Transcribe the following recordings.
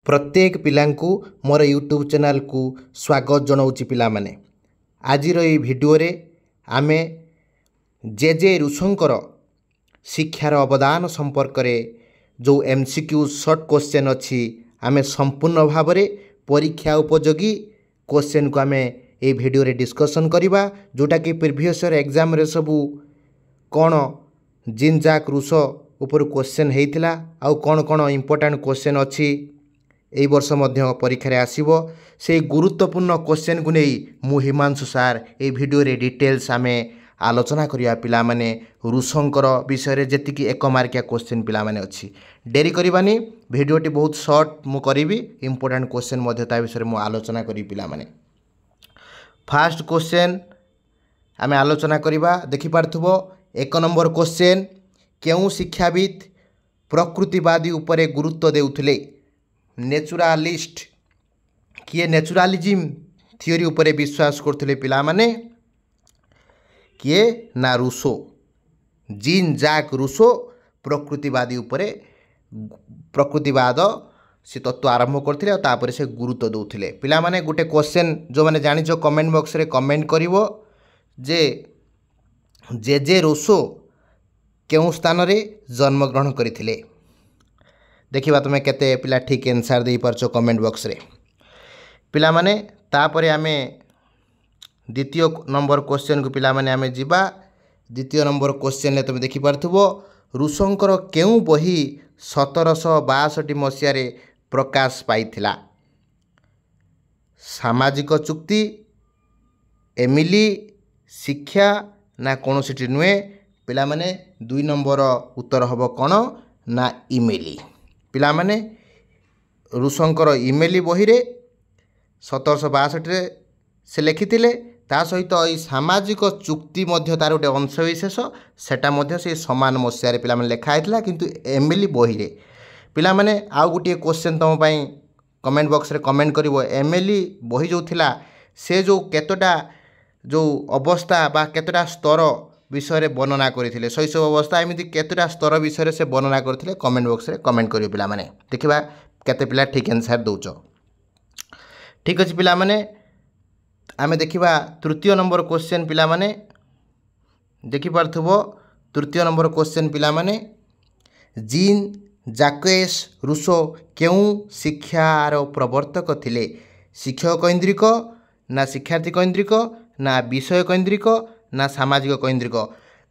प्रत्येक पिलांकु मोर YouTube channel को स्वागत जनाऊँगी पिलामाने। आजिर ये भिडियो रे आमे जे रुसोंकर शिक्षार अवदान संपर्क रे जो एमसीक्यू शॉर्ट क्वेश्चन अच्छी आमे संपूर्ण भाव रे परीक्षा उपयोगी क्वेश्चन को आमे ये भिडियो रे डिस्कशन करिबा, जोटा कि प्रीवियस ईयर एग्जाम रे सबू कौन जीन जाक रूसो ऊपर क्वेश्चन होता आउ कौन कौन इंपोर्टेंट क्वेश्चन अच्छी एई वर्ष मध्य परीक्षा रे आसीबो। से गुरुत्वपूर्ण क्वेश्चन को नहीं मु हिमांशु सार ए वीडियो रे डिटेल्स आमे आलोचना करिया पिला माने रूसोंकर विषय रे जेतिकी एक मार्किया क्वेश्चन पिला माने अछि। डेरी करिबानी, वीडियोटी बहुत शॉर्ट मु करिवि, इंपोर्टेंट क्वेश्चन मध्य ता विषय रे मु आलोचना करी पिला माने। फर्स्ट क्वेश्चन आमे आलोचना करिबा। देखि पारथुबो एक नंबर क्वेश्चन, केउ शिक्षाविद प्रकृतिवादी उपरे गुरुत्व देउथिले? नेचुरालिस्ट किए नेचुरालिज्म थियोरी उपरे विश्वास करथिले पिला माने? किए ना रूसो, जीन जाक रूसो प्रकृतिवादी उपरे प्रकृतिवाद से तत्व आरंभ करथिले और तापर से गुरुत्व दउथिले। पिला माने गुटे क्वेश्चन जो माने जानिचो कमेंट बॉक्स रे कमेंट करिवो जे रूसो केउ स्थान रे जन्म ग्रहण करथिले। देखिबा तुमे केते पिला ठीक आंसर दे परछो कमेंट बॉक्स रे पिला माने। तापरे आमे द्वितीय नंबर क्वेश्चन को पिला माने आमे जिबा। द्वितीय नंबर क्वेश्चन ले तुमे देखि पारथुबो, रूसोंकर केउ बही 1762 मसिया रे प्रकाश पाइथिला? सामाजिक चुक्ति, एमिली, शिक्षा ना कोनोसिटी नुए? पिला माने 2 नंबर उत्तर हबो कोन ना इमेली। पिला माने रूसोंकर इमेली बही रे 1762 रे से लिखिथिले। ता सहित ई सामाजिक चुक्ति मध्य तार गोटे अंशविशेष सेटा मध्य से समान मसिया रे पिला माने लेखा आइथिला, किंतु एमिली बही रे। पिला माने आउ गुटे क्वेश्चन तम पई कमेंट बॉक्स रे कमेंट करिवो। एमिली बही जो थिला से जो केतोटा जो अवस्था बा केतोटा स्तर विषय रे वर्णना करथिले, शैशव अवस्था एमिति केतोटा स्तर विषय रे से वर्णना करथिले, कमेंट बॉक्स रे कमेंट करियो पिला माने। देखिबा केते पिला ठीक आंसर दउचो। ठीक अछि पिला माने, आमे देखिबा तृतीय नंबर क्वेश्चन पिला माने। देखि पारथुबो तृतीय नंबर क्वेश्चन पिला माने, जीन जाकेस रूसो केउ शिक्षार प्रवर्तक थिले? शिक्षक केन्द्रिक ना शिक्षार्थी केन्द्रिक ना विषय केन्द्रिक ना सामाजिक केन्द्रिक?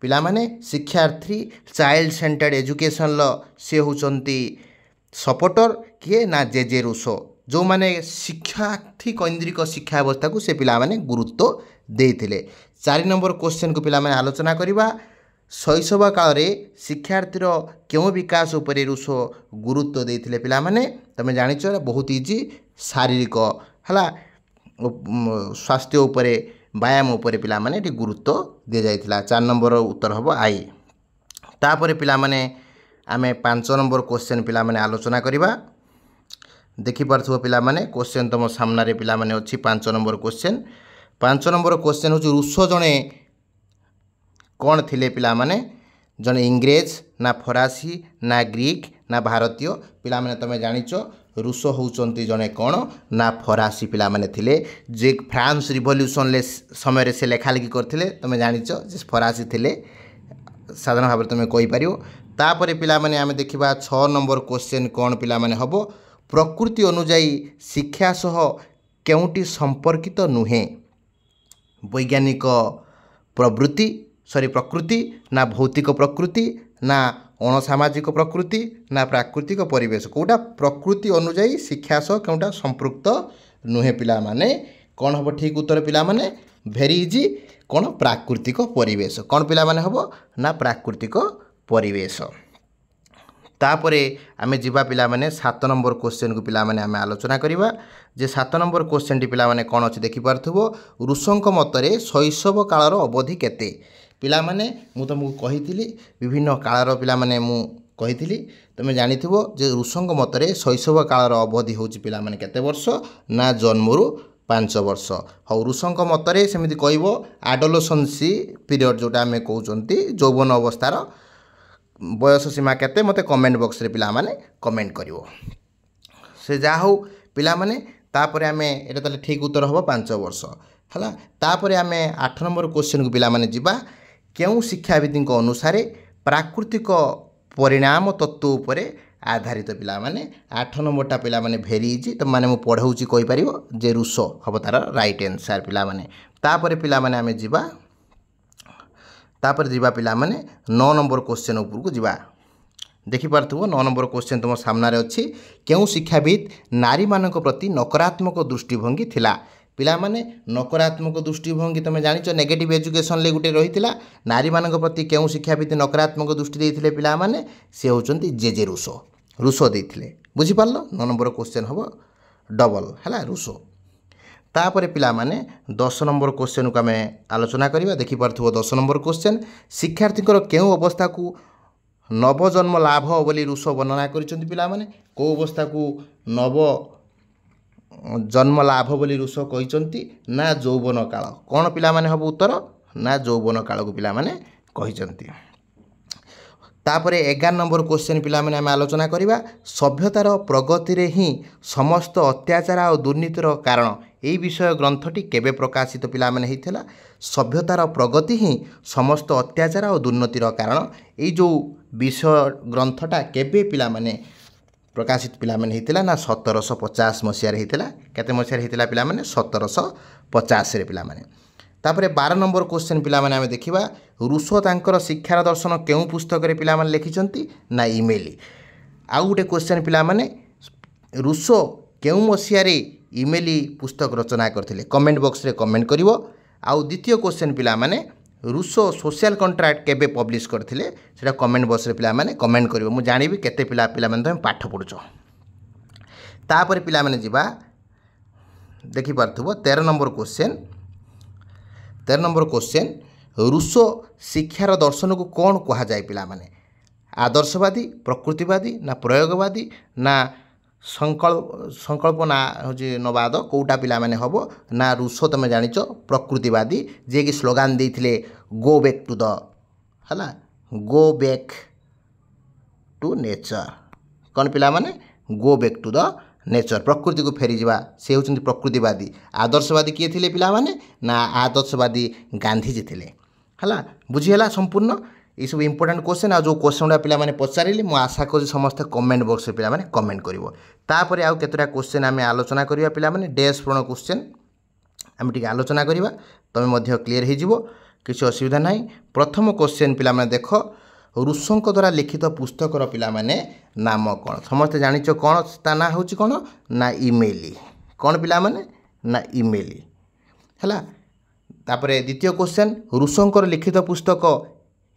पिला माने शिक्षार्थी चाइल्ड सेंटर्ड एजुकेशन ल से होचंती सपोर्टर किए ना जे रूसो, जो माने शिक्षार्थी केन्द्रिक शिक्षा व्यवस्था को से पिला माने गुरुत्व देथिले। 4 नंबर क्वेश्चन को पिला माने आलोचना करिबा। शैशव काल रे शिक्षार्थीर केउ विकास उपरे रूसो गुरुत्व देथिले? पिला माने तमे जानिचो बहुत इजी, शारीरिक हला स्वास्थ्य उपरे व्यायाम उपरे पिला माने एटी गुरुत्व दे जाइथिला। 4 नंबर उत्तर हबो आई। तापरे पिला माने आमे 5 नंबर क्वेश्चन पिला माने आलोचना करिबा। देखि पारथुबो पिला माने क्वेश्चन तम सामना रे पिला माने अछि 5 नंबर क्वेश्चन। 5 नंबर क्वेश्चन होची, रूसो जणे कौन थिले पिला माने? जणे इंग्रेज ना फरासी ना ग्रीक ना भारतीय? पिला माने तमे जानिचो रूसो होचंती जणे कौन ना फरासी पिला माने थिले, जे फ्रांस रिवॉल्यूशन ले समय रे से लेखा लिखि करथिले। तमे जानिचो जे फरासी थिले, साधारण भाव तमे कहि पारियो। तापरे पिला माने आमे देखिबा 6 नंबर क्वेश्चन कौन पिला माने हबो, प्रकृति अनुଯାयी शिक्षा सह केउटी संपर्कित नुहे? वैज्ञानिक प्रकृति ना भौतिक प्रकृति ना अणसामाजिक प्रकृति ना प्राकृतिक परिवेश? कोटा प्रकृति अनुଯାयी शिक्षा सह केउटा संपृक्त नुहे पिला माने? कौन हबो ठीक उत्तर पिला माने? भेरी इजी, कौन प्राकृतिक परिवेश। कौन पिला माने हबो ना प्राकृतिक परिवेश। तापरे आमे जिबा पिला माने 7 नंबर क्वेश्चन को पिला माने आमे आलोचना करिबा। जे 7 नंबर क्वेश्चन टी पिला माने कोन अछि देखि पारथुबो, रूसोंक मतरे शैशव कालर अवधि केते? पिला माने मु तुमको कहिथिली विभिन्न कालर पिला माने मु कहिथिली, तमे जानिथिबो जे रूसोंक मतरे शैशव कालर अवधि होची पिला माने केते वर्ष ना जन्मरु 5 वर्ष। हौ रूसोंक मतरे सेमिति कहइबो एडोलसेंसी पीरियड जोटा आमे कहउचंती यौवन अवस्थार बयस सीमा केते मते कमेंट बॉक्स रे पिला माने कमेंट करिवो। से जा हो पिला माने तापर आमे एटा ताले ठीक उत्तर हबो 5 वर्ष हला। तापर आमे 8 नंबर क्वेश्चन को पिला माने जिबा केउ शिक्षाविद अनुसार प्राकृतिक परिणाम तत्व उपरे आधारित पिला माने 8 नंबरटा पिला माने भेरी इजी तो माने मु पढाउची कहि परिबो जे रूसो हबो तार राइट आंसर पिला माने। तापर पिला माने आमे जिबा तापर जिबा पिला माने 9 नंबर क्वेश्चन ऊपर को जिबा देखि पारथुबो 9 नंबर क्वेश्चन तुम सामने अछि केउ शिक्षाविद नारी मानक प्रति नकारात्मक दृष्टिभंगी थिला पिला माने नकारात्मक दृष्टिभंगी तुम जानिछ नेगेटिव एजुकेशन ले गुटे रहितिला नारी मानक प्रति केउ शिक्षाविद नकारात्मक दृष्टि देथिले पिला माने से होचंती जे रूसो रूसो देथिले बुझि पारलो 9 नंबर क्वेश्चन हबो डबल हला रूसो। तापर पिला माने 10 नंबर क्वेश्चन को आमे आलोचना करिबा देखि पारथुबो 10 नंबर क्वेश्चन शिक्षार्थीकर केउ अवस्था को नवजन्म लाभ बोली रूसो वर्णना करिसंती पिला माने को अवस्था को नव जन्म लाभ बोली रूसो कहिसंती ना यौवन काल कोन पिला माने हबो उत्तर ना यौवन काल को पिला माने कहिसंती। तापरे 11 नंबर क्वेश्चन पिला माने हम आलोचना करिबा सभ्यतार प्रगति रे ही समस्त अत्याचार और दुर्नीतिर कारण एई विषय ग्रंथटी केबे प्रकाशित पिला माने हिथिला सभ्यतार प्रगति ही समस्त अत्याचार और दुर्नीतिर कारण एई जो विषय ग्रंथटा केबे पिला माने प्रकाशित पिला माने हिथिला ना 1750 मसिया रे हिथिला केते मसिया रे हिथिला पिला माने 1750 रे पिला माने। तापरे 12 नंबर क्वेश्चन पिला माने हमें देखिबा रूसो तांकर शिक्षार दर्शन केउ पुस्तक रे पिला माने लिखिचंती ना इमेली। आउ गुटे क्वेश्चन पिला माने रूसो केउ मसिया रे इमेली पुस्तक रचना करथिले कमेंट बॉक्स रे कमेंट करिवो। आउ द्वितीय क्वेश्चन पिला माने रूसो सोशल कॉन्ट्रैक्ट केबे पब्लिश करथिले सेटा कमेंट बॉक्स रे पिला माने कमेंट करिवो मु जानिबी केते पिला पिला माने तुम पाठ पढुचो। तापर पिला माने जिबा देखि पारथुबो 13 नंबर क्वेश्चन रूसो शिक्षार दर्शन को कौन कहा जाए पिला माने आदर्शवादी प्रकृतिवादी ना प्रयोगवादी ना संकल्पना हजे नवाद कोटा पिला माने हबो ना रूसो तमे जानिच प्रकृतिवादी जे कि स्लोगान देथिले गो बैक टू द हला गो बैक टू नेचर कौन पिला माने go back to the nature प्रकृति को फेरी जावा से होचंती प्रकृतिवादी। आदर्शवादी किए थिले पिला माने ना आदर्शवादी गांधी जी थिले हला बुझिहला संपूर्ण ये सब इंपोर्टेंट क्वेश्चन आ जो क्वेश्चन पिला माने पचारिले मु आशा करी समस्त कमेंट बॉक्स रे पिला माने कमेंट करिवो। तापरे आउ केतरा क्वेश्चन आमे आलोचना करिया पिला माने डैश पूर्ण क्वेश्चन आमे टिके आलोचना करिवा तमे मध्य क्लियर हे जिवो किछि असुविधा नाही। प्रथम क्वेश्चन पिला माने देखो रूसोंक द्वारा लिखित पुस्तकर पिला माने नाम कोन समस्त जानिच कोन ता ना होची कोन ना इमेली कोन पिला माने ना इमेली हला। तापरे द्वितीय क्वेश्चन रूसोंकर लिखित पुस्तक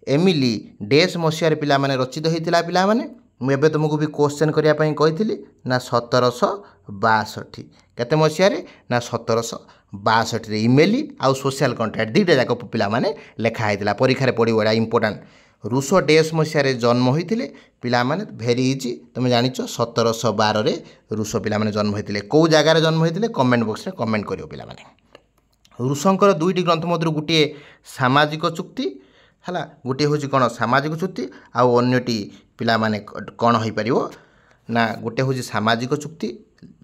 एमिली डैश मसिया रे पिला माने रचित होइतिला पिला माने मु एबे तुमको भी क्वेश्चन करिया पई कहिथिली ना 1762 केते मसिया रे ना 1762 रे इमेली आउ सोशल कॉन्ट्रैक्ट दीटा जाक पिला माने लेखा हैतिला परीक्षा रे पडिवडा इंपोर्टेंट रूसो डैश मसिया रे जन्म होइतिले पिला माने भेरी इजी तुम जानिच 1712 रे रूसो पिला माने जन्म होइतिले को जगह रे जन्म होइतिले कमेंट बॉक्स रे कमेंट करियो पिला माने। रूसोंकर दुईटी ग्रंथ मध्य गोटे सामाजिक चुक्ति हला गोटे होची कोन सामाजिक चुक्ति आउ अन्यटी पिला माने कोन होई परिवो ना गोटे होची सामाजिक चुक्ति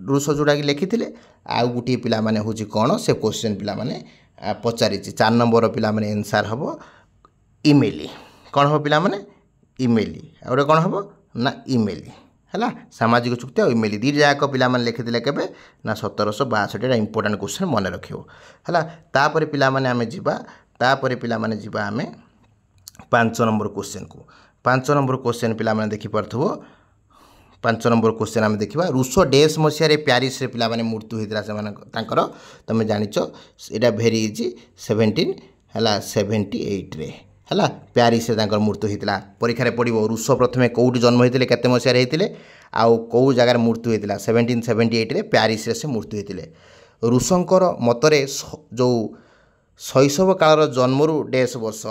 रूसो जोडा कि लिखिथिले आउ गोटे पिला माने होची कोन से क्वेश्चन पिला माने पचारिछि 4 नंबर पिला माने आंसर हबो इमेली कोन हो पिला माने इमेली और कोन हबो ना इमेली हला सामाजिक चुक्ति और इमेली दी जाक पिला माने लिखिथिले केबे ना 1762 रा इंपोर्टेंट क्वेश्चन मन रखियो हला। तापर पिला माने आमे जिबा तापर पिला माने जिबा आमे 5 नंबर क्वेश्चन को 5 नंबर क्वेश्चन पिला माने देखि परथबो 5 नंबर क्वेश्चन आमे देखिबा रूसो डैश मसिया रे पेरिस रे पिला माने मृत्यु होइतरा से माने तांकर तमे जानिचो एटा वेरी इजी 17 हला 78 रे हला पेरिस रे तांकर मृत्यु होइतला परीक्षा रे पडिबो रूसो प्रथमे कोउटी जन्म होइतिले केते मसिया रे होइतिले आउ को जगह रे मृत्यु होइतला 1778 रे पेरिस रे से मृत्यु होइतिले। रूसोंकर मतरे जो शैशव कालर जन्मरू डैश वर्ष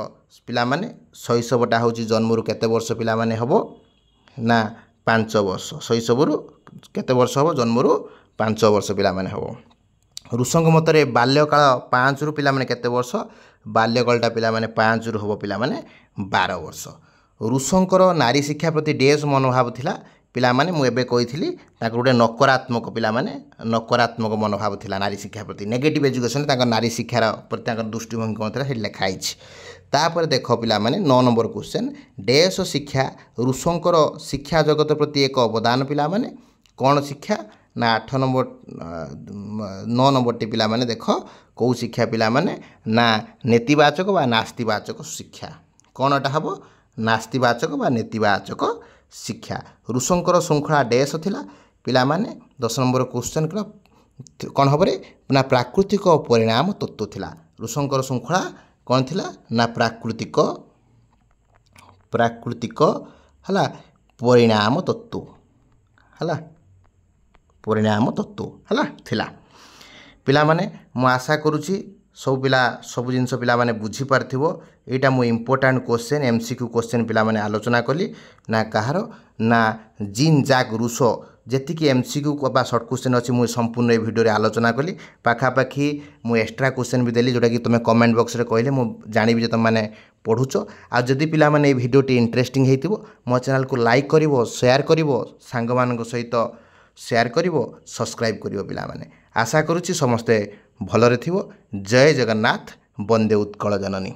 पिला माने शैशवटा होची जन्मरू केते वर्ष पिला माने हबो ना 5 वर्ष शैशवरू केते वर्ष हबो जन्मरू 5 वर्ष पिला माने हबो। रूसोंक मतरे बाल्यकाल 5 रु पिला माने केते वर्ष बाल्यकालटा पिला माने 5 रु हबो पिला माने 12 वर्ष। रूसोंकर नारी शिक्षा प्रति डैश मनोभाव थिला ପିଲାମାନେ ମୁଁ ଏବେ କହିଥିଲି ତାଙ୍କର ଗୋଟେ ନକାରାତ୍ମକ ପିଲାମାନେ ନକାରାତ୍ମକ ମନୋଭାବ ଥିଲା ନାରୀ ଶିକ୍ଷା ପ୍ରତି ନେଗେଟିଭ୍ ଏଜୁକେସନ୍ ତାଙ୍କର ନାରୀ ଶିକ୍ଷାର ପ୍ରତି ତାଙ୍କର ଦୃଷ୍ଟିଭଙ୍ଗୀ କ'ଣ ଥିଲା ସେଠି ଲେଖା ହେଇଛି। ତାପରେ ଦେଖ ପିଲାମାନେ 9 ନମ୍ବର କ୍ୱେଶ୍ଚନ୍ ଡେସ୍ ଶିକ୍ଷା ଋଷଙ୍କର ଶିକ୍ଷା ଜଗତ ପ୍ରତି ଏକ ଅବଦାନ ପିଲାମାନେ କ'ଣ ଶିକ୍ଷା ନା 8 ନମ୍ବର 9 ନମ୍ବରଟି ପିଲାମାନେ ଦେଖ କେଉଁ ଶିକ୍ଷା ପିଲାମାନେ ନା ନେତିବାଚକ ବା ନାସ୍ତିବାଚକ ଶିକ୍ଷା କ'ଣଟା ହେବ ନାସ୍ତିବାଚକ ବା ନେତିବାଚକ ଶିକ୍ଷା। ଋଷଙ୍କର ଶୃଙ୍ଖଳା ଡେସ୍ ଥିଲା ପିଲାମାନେ 10 ନମ୍ବର କ୍ୱେଶ୍ଚନ୍ କ'ଣ ହବରେ ନା ପ୍ରାକୃତିକ ପରିଣାମ ତତ୍ତ୍ୱ ଥିଲା। ଋଷଙ୍କର ଶୃଙ୍ଖଳା କ'ଣ ଥିଲା ନା ପ୍ରାକୃତିକ ହେଲା ପରିଣାମ ତତ୍ତ୍ୱ ହେଲା ପରିଣାମ ତତ୍ତ୍ୱ ହେଲା ଥିଲା। ପିଲାମାନେ ମୁଁ ଆଶା କରୁଛି ସବୁ ପିଲା ସବୁ ଜିନିଷ ପିଲାମାନେ ବୁଝିପାରିଥିବ। ଏଇଟା ମୁଁ ଇମ୍ପୋର୍ଟାଣ୍ଟ କ୍ୱେଶ୍ଚନ୍ MCQ କ୍ୱେଶ୍ଚନ୍ ପିଲାମାନେ ଆଲୋଚନା କଲି ନା କାହାର ନା ଜିନ୍ ଜାକ୍ ରୁସୋ ଯେତିକି MCQ ବା ସର୍ଟ କ୍ୱେଶ୍ଚନ୍ ଅଛି ମୁଁ ସମ୍ପୂର୍ଣ୍ଣ ଏ ଭିଡ଼ିଓରେ ଆଲୋଚନା କଲି। ପାଖାପାଖି ମୁଁ ଏକ୍ସଟ୍ରା କ୍ୱେଶ୍ଚନ୍ ବି ଦେଲି ଯେଉଁଟାକି ତୁମେ କମେଣ୍ଟ ବକ୍ସରେ କହିଲେ ମୁଁ ଜାଣିବି ଯେ ତୁମେମାନେ ପଢ଼ୁଛ। ଆଉ ଯଦି ପିଲାମାନେ এই ଭିଡ଼ିଓଟି ଇଣ୍ଟରେଷ୍ଟିଂ ହେଇଥିବ ମୋ ଚ୍ୟାନେଲକୁ ଲାଇକ୍ କରିବ ସେୟାର କରିବ ସାଙ୍ଗମାନଙ୍କ ସହିତ ସେୟାର କରିବ ସବସ୍କ୍ରାଇବ୍ କରିବ ପିଲାମାନେ। ଆଶା କରୁଛି ସମସ୍ତେ ଭଲରେ ଥିବ। ଜୟ ଜଗନ୍ନାଥ ବନ୍ଦେ ଉତ୍କଳ ଜନନୀ।